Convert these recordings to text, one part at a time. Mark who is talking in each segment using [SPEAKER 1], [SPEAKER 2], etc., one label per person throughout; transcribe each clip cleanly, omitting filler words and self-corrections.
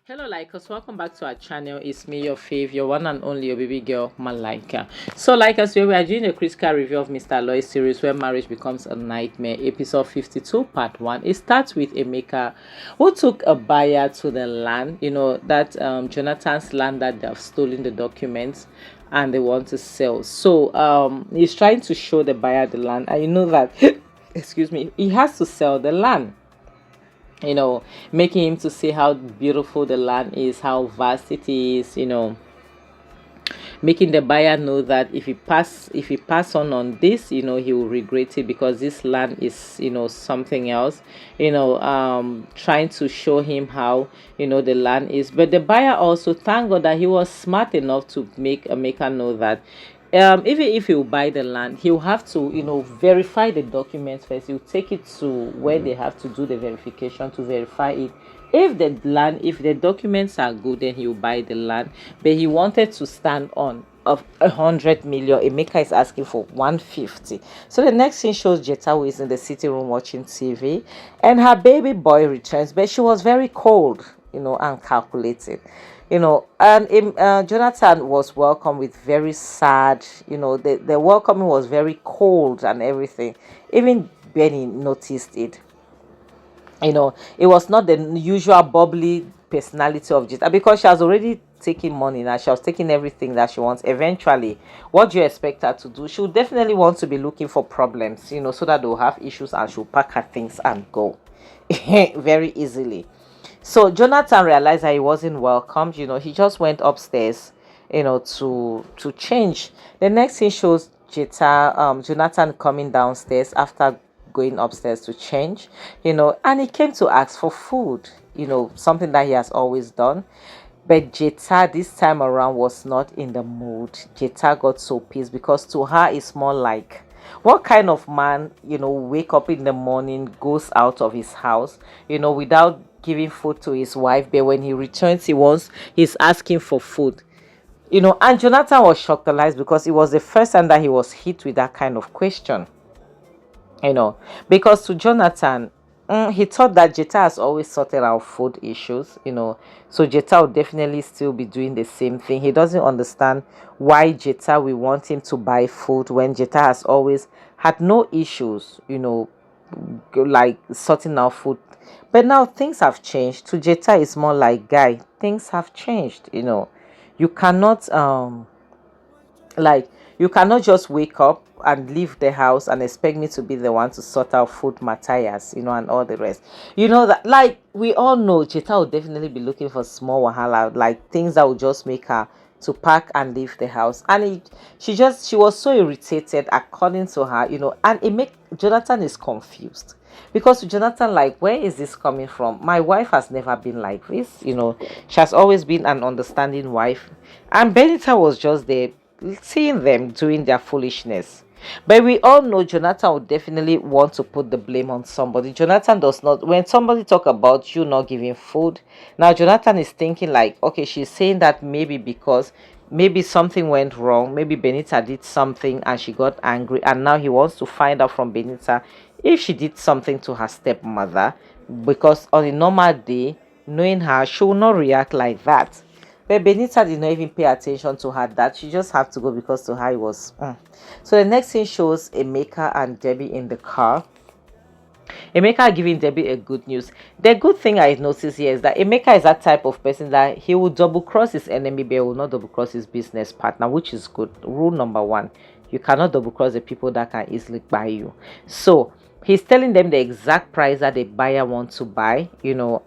[SPEAKER 1] Hello, Likers. Welcome back to our channel. It's me, your fave, your one and only, your baby girl, Malika. So, like us, we are doing a critical review of Mr. Aloy series where marriage becomes a nightmare. Episode 52, part 1. It starts with Emeka, who took a buyer to the land, that Jonathan's land that they have stolen the documents and they want to sell. So, he's trying to show the buyer the land, and you know that, excuse me, he has to sell the land, making him to see how beautiful the land is, how vast it is, making the buyer know that if he pass on this, he will regret it because this land is, something else, trying to show him how, the land is. But the buyer also, thank God that he was smart enough to make her know that even if he'll buy the land, he'll have to, verify the documents first. He'll take it to where they have to do the verification to verify it. If the documents are good, then he'll buy the land. But he wanted to stand on of 100 million. Emeka is asking for 150. So the next scene shows Jetta, who is in the sitting room watching TV, and her baby boy returns, but she was very cold, and calculated. And Jonathan was welcomed with very sad, the welcoming was very cold and everything. Even Benny noticed it. It was not the usual bubbly personality of Jita because she has already taken money now. She was taking everything that she wants. Eventually, what do you expect her to do? She will definitely want to be looking for problems, so that they'll have issues and she'll pack her things and go very easily. So Jonathan realized that he wasn't welcomed. He just went upstairs, to change. The next thing shows Jonathan coming downstairs after going upstairs to change, and he came to ask for food, something that he has always done. But Jetta this time around was not in the mood. Jetta got so pissed because to her it's more like, what kind of man, wake up in the morning, goes out of his house, without giving food to his wife, but when he returns, he's asking for food. And Jonathan was shocked because it was the first time that he was hit with that kind of question. Because to Jonathan, he thought that Jetta has always sorted out food issues, so Jetta would definitely still be doing the same thing. He doesn't understand why Jetta will want him to buy food when Jetta has always had no issues, like sorting out food. But now things have changed. To Jetta, it's more like, guy, things have changed. You cannot like you cannot just wake up and leave the house and expect me to be the one to sort out food materials, and all the rest. That, like, we all know Jetta will definitely be looking for small wahala, like things that will just make her to pack and leave the house. And she was so irritated, according to her, and it make Jonathan is confused. Because to Jonathan, like, where is this coming from? My wife has never been like this, she has always been an understanding wife. And Benita was just there seeing them doing their foolishness. But we all know Jonathan would definitely want to put the blame on somebody. Jonathan does not. When somebody talk about you not giving food, now Jonathan is thinking like, okay, she's saying that maybe because maybe something went wrong. Maybe Benita did something and she got angry, and now he wants to find out from Benita if she did something to her stepmother. Because on a normal day, knowing her, she will not react like that. But Benita did not even pay attention to her dad. She just had to go because to her it was. So the next thing shows Emeka and Debbie in the car. Emeka giving Debbie a good news. The good thing I noticed here is that Emeka is that type of person that he will double cross his enemy, but he will not double cross his business partner, which is good. Rule number one: you cannot double cross the people that can easily buy you. So he's telling them the exact price that the buyer wants to buy,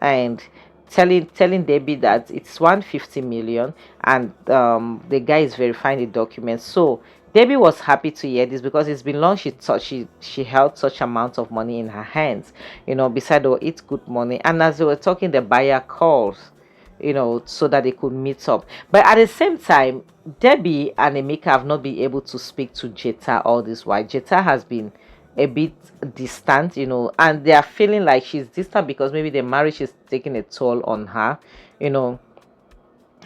[SPEAKER 1] and telling Debbie that it's 150 million, and the guy is verifying the documents. So Debbie was happy to hear this because it's been long she held such amount of money in her hands, beside all it's good money. And as they were talking, the buyer calls, so that they could meet up. But at the same time, Debbie and Emeka have not been able to speak to Jetta all this while. Jetta has been a bit distant, and they are feeling like she's distant because maybe the marriage is taking a toll on her,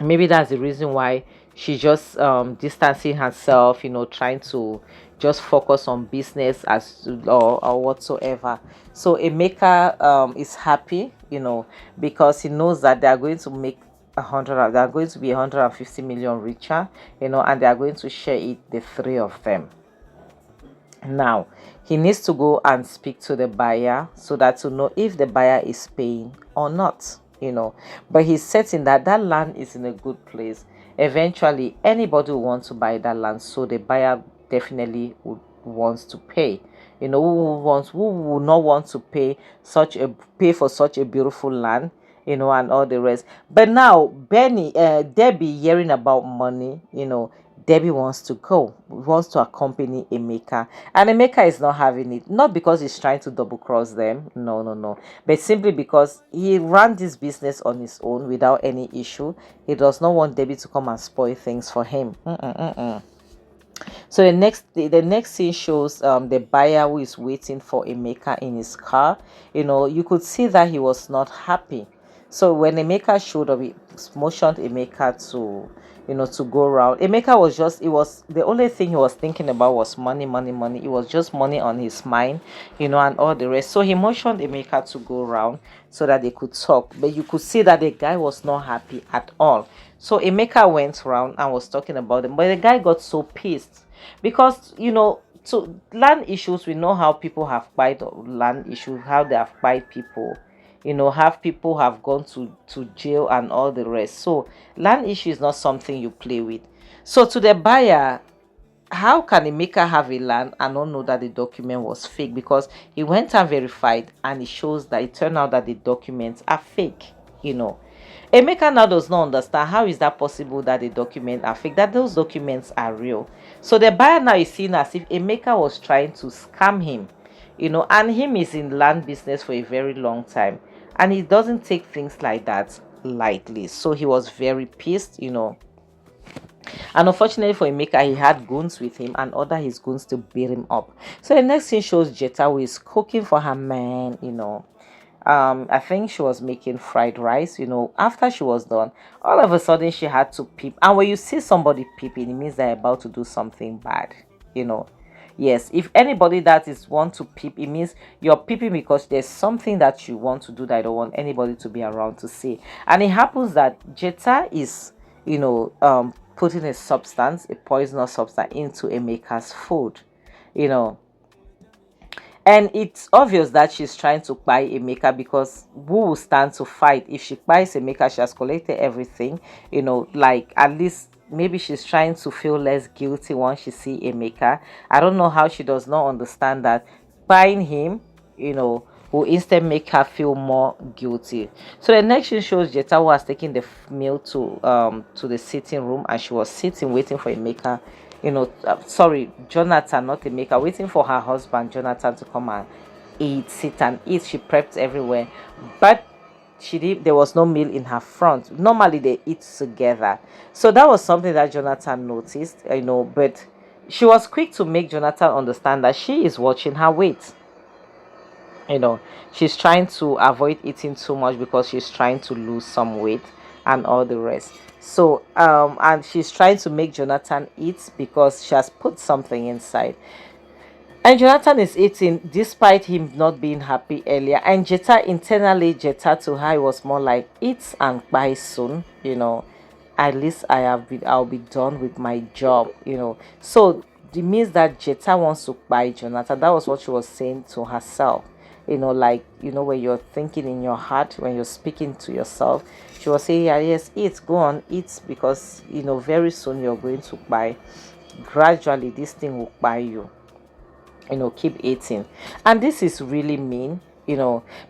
[SPEAKER 1] maybe that's the reason why she's just distancing herself, trying to just focus on business or whatsoever. So Emeka is happy, because he knows that they are going to make they are going to be 150 million richer, and they are going to share it, the three of them. Now, he needs to go and speak to the buyer so that to know if the buyer is paying or not, But he's certain that that land is in a good place. Eventually, anybody who wants to buy that land, so the buyer definitely would wants to pay. Who will not want to pay for such a beautiful land, and all the rest. But now Debbie hearing about money, Debbie wants to accompany Emeka, and Emeka is not having it, not because he's trying to double cross them, no, no, no, but simply because he ran this business on his own without any issue. He does not want Debbie to come and spoil things for him. So the next scene shows the buyer who is waiting for Emeka in his car. You could see that he was not happy. So when Emeka showed up, he motioned Emeka to go around. Emeka was just, it was the only thing he was thinking about was money, money, money. It was just money on his mind, and all the rest. So he motioned Emeka to go around so that they could talk. But you could see that the guy was not happy at all. So Emeka went around and was talking about them, but the guy got so pissed because to land issues, we know how people have fight land issues, how they have fight people, have people have gone to jail and all the rest. So land issue is not something you play with. So to the buyer, how can Emeka have a land and not know that the document was fake? Because he went and verified, and it shows that it turned out that the documents are fake. Emeka now does not understand how is that possible that the documents are fake, that those documents are real. So the buyer now is seen as if Emeka was trying to scam him, and him is in land business for a very long time, and he doesn't take things like that lightly. So he was very pissed, and unfortunately for Emeka, he had goons with him and ordered his goons to beat him up. So the next thing shows Jetta, who is cooking for her man, I think she was making fried rice. After she was done, all of a sudden she had to peep. And when you see somebody peeping, it means they're about to do something bad. Yes, if anybody that is want to peep, it means you're peeping because there's something that you want to do that I don't want anybody to be around to see. And it happens that Jetta is, putting a poisonous substance into Emeka's food. And it's obvious that she's trying to buy Emeka, because who will stand to fight? If she buys Emeka, she has collected everything, like at least maybe she's trying to feel less guilty once she see Emeka. I don't know how she does not understand that buying him, will instead make her feel more guilty. So the next scene shows Jetta, who has taken the meal to the sitting room, and she was sitting waiting for Emeka, sorry, Jonathan, not Emeka, waiting for her husband Jonathan to come and sit and eat. She prepped everywhere, but there was no meal in her front. Normally they eat together, so that was something that Jonathan noticed, but she was quick to make Jonathan understand that she is watching her weight. She's trying to avoid eating too much because she's trying to lose some weight and all the rest. So and she's trying to make Jonathan eat because she has put something inside, and Jonathan is eating despite him not being happy earlier. And Jetta to her was more like, eat and buy soon, at least I'll be done with my job. So it means that Jetta wants to buy Jonathan. That was what she was saying to herself, like, when you're thinking in your heart, when you're speaking to yourself, she was saying, yeah, yes, eat, go on, eat, because very soon you're going to buy. Gradually this thing will buy you. Keep eating. And this is really mean,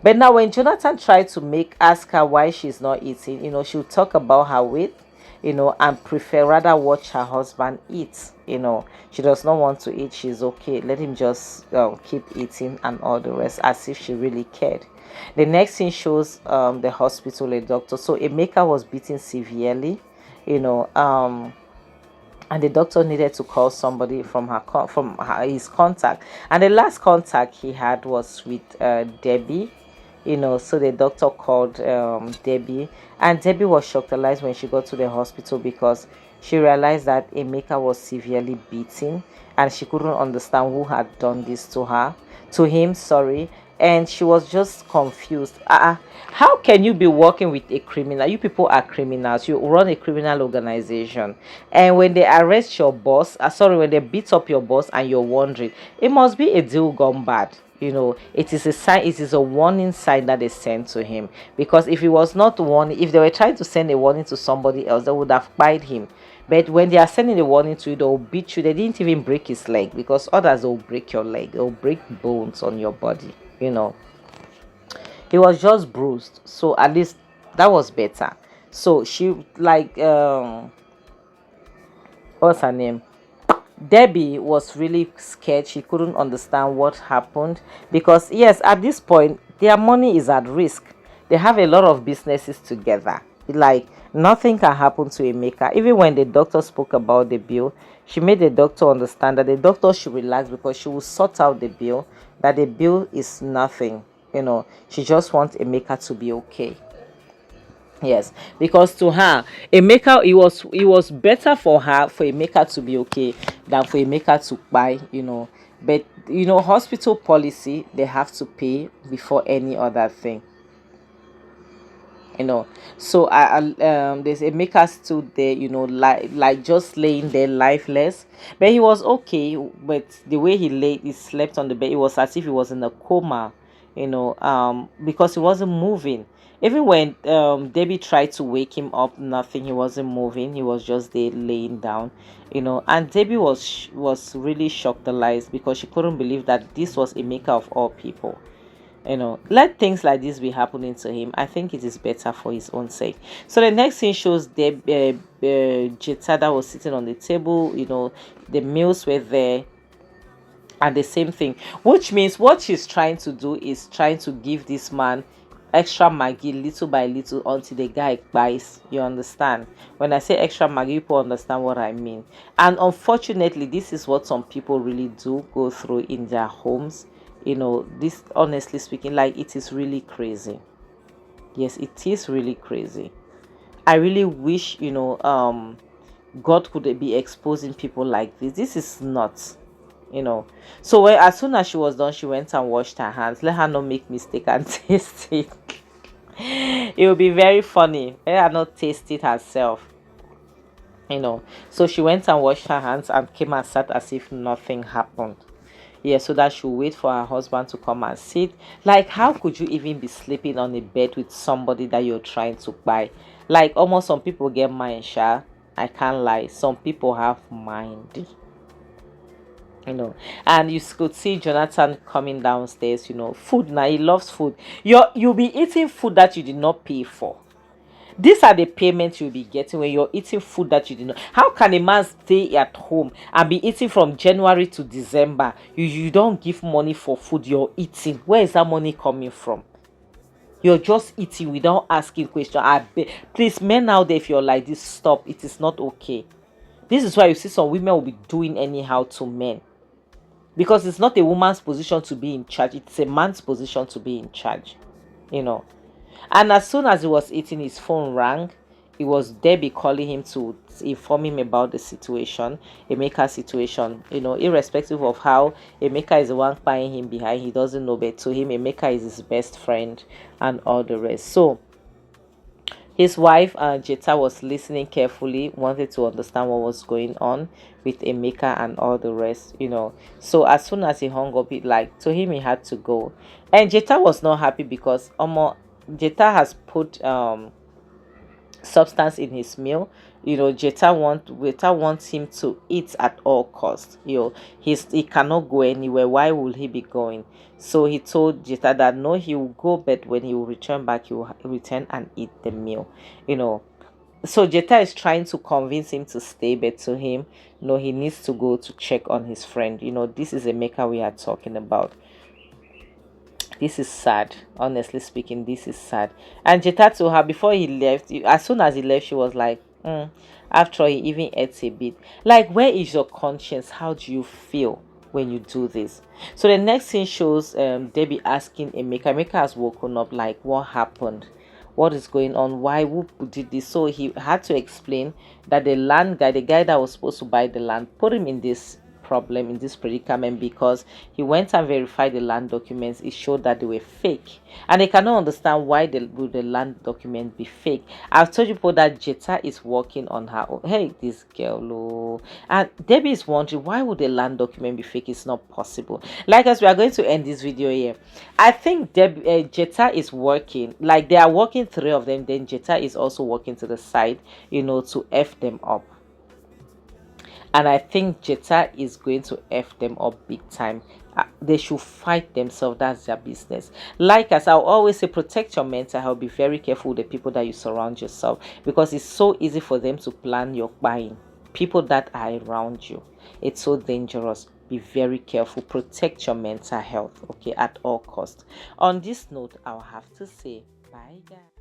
[SPEAKER 1] but now when Jonathan tried to ask her why she's not eating, she'll talk about her weight, and prefer rather watch her husband eat. She does not want to eat. She's okay, let him just keep eating and all the rest, as if she really cared. The next thing shows the hospital, a doctor. So Emeka was beaten severely, and the doctor needed to call somebody from his contact, and the last contact he had was with Debbie. So the doctor called Debbie, and Debbie was shocked when she got to the hospital, because she realized that Emeka was severely beaten, and she couldn't understand who had done this to him, sorry. and she was just confused. How can you be working with a criminal? You people are criminals. You run a criminal organization, and when they arrest your boss, sorry, when they beat up your boss, and you're wondering, it must be a deal gone bad. It is a sign. It is a warning sign that they sent to him, because if it was not warning, if they were trying to send a warning to somebody else, they would have spied him. But when they are sending a warning to you, they'll beat you. They didn't even break his leg, because others will break your leg. They'll break bones on your body. He was just bruised. So at least that was better. So she, like, what's her name? Debbie was really scared. She couldn't understand what happened, because yes, at this point their money is at risk. They have a lot of businesses together. Like, nothing can happen to Emeka. Even when the doctor spoke about the bill, she made the doctor understand that the doctor should relax, because she will sort out the bill, that the bill is nothing. She just wants Emeka to be okay. Yes, because to her, Emeka, it was better for her, for Emeka to be okay, than for Emeka to buy. But hospital policy, they have to pay before any other thing. So there's Emeka stood there, like just laying there lifeless, but he was okay. But the way he slept on the bed, it was as if he was in a coma, because he wasn't moving. Even when Debbie tried to wake him up, nothing. He wasn't moving. He was just there laying down. And Debbie was really shocked, alive, because she couldn't believe that this was Emeka of all people. Let things like this be happening to him. I think it is better for his own sake. So the next thing shows Jetta that was sitting on the table. The meals were there, and the same thing, which means what she's trying to do is trying to give this man extra maggie little by little, until the guy buys. You understand? When I say extra maggie, people understand what I mean. And unfortunately, this is what some people really do go through in their homes. This, honestly speaking, like, it is really crazy. Yes, it is really crazy. I really wish, God could be exposing people like this. This is not, so as soon as she was done, she went and washed her hands. Let her not make mistake and taste it. It will be very funny. Let her not taste it herself. So she went and washed her hands and came and sat as if nothing happened. Yeah, so that she'll wait for her husband to come and sit. Like, how could you even be sleeping on a bed with somebody that you're trying to buy? Like, almost some people get mind, sha. I can't lie. Some people have mind. And you could see Jonathan coming downstairs. Food now. He loves food. You'll be eating food that you did not pay for. These are the payments you'll be getting when you're eating food that you did not. How can a man stay at home and be eating from January to December? You don't give money for food you're eating. Where is that money coming from? You're just eating without asking questions. Please, men out there, if you're like this, stop. It is not okay. This is why you see some women will be doing anyhow to men. Because it's not a woman's position to be in charge. It's a man's position to be in charge. And as soon as he was eating, his phone rang. It was Debbie calling him to inform him about the situation, Emeka's situation. Irrespective of how Emeka is the one buying him behind, he doesn't know, but to him, Emeka is his best friend and all the rest. So his wife, Jetta, was listening carefully, wanted to understand what was going on with Emeka and all the rest. So as soon as he hung up, to him, he had to go. And Jetta was not happy, because Jetta has put substance in his meal. Jetta wants him to eat at all costs. He cannot go anywhere. Why will he be going? So he told Jetta that no, he will go, but when he will return back, he will return and eat the meal. So Jetta is trying to convince him to stay, but to him, no, he needs to go to check on his friend. This is Emeka we are talking about. This is sad. Honestly speaking, this is sad. And Jetta told her before he left, as soon as he left, she was like, after all, he even ate a bit. Like, where is your conscience? How do you feel when you do this? So the next thing shows Debbie asking Emeka. Emeka has woken up, like, what happened? What is going on? Why? Who did this? So he had to explain that the guy that was supposed to buy the land, put him in this problem in this predicament because he went and verified the land documents. It showed that they were fake, and they cannot understand why would the land document be fake. I've told you people that Jetta is working on her own. Hey, this girl, oh. And Debbie is wondering why would the land document be fake? It's not possible. Like as we are going to end this video here, I think Jetta is working, like they are working, three of them, then Jetta is also working to the side, to F them up. And I think Jetta is going to F them up big time. They should fight themselves. That's their business. Like as I'll always say, protect your mental health. Be very careful with the people that you surround yourself, because it's so easy for them to plan your buying. People that are around you, it's so dangerous. Be very careful. Protect your mental health, okay, at all costs. On this note, I'll have to say bye, guys.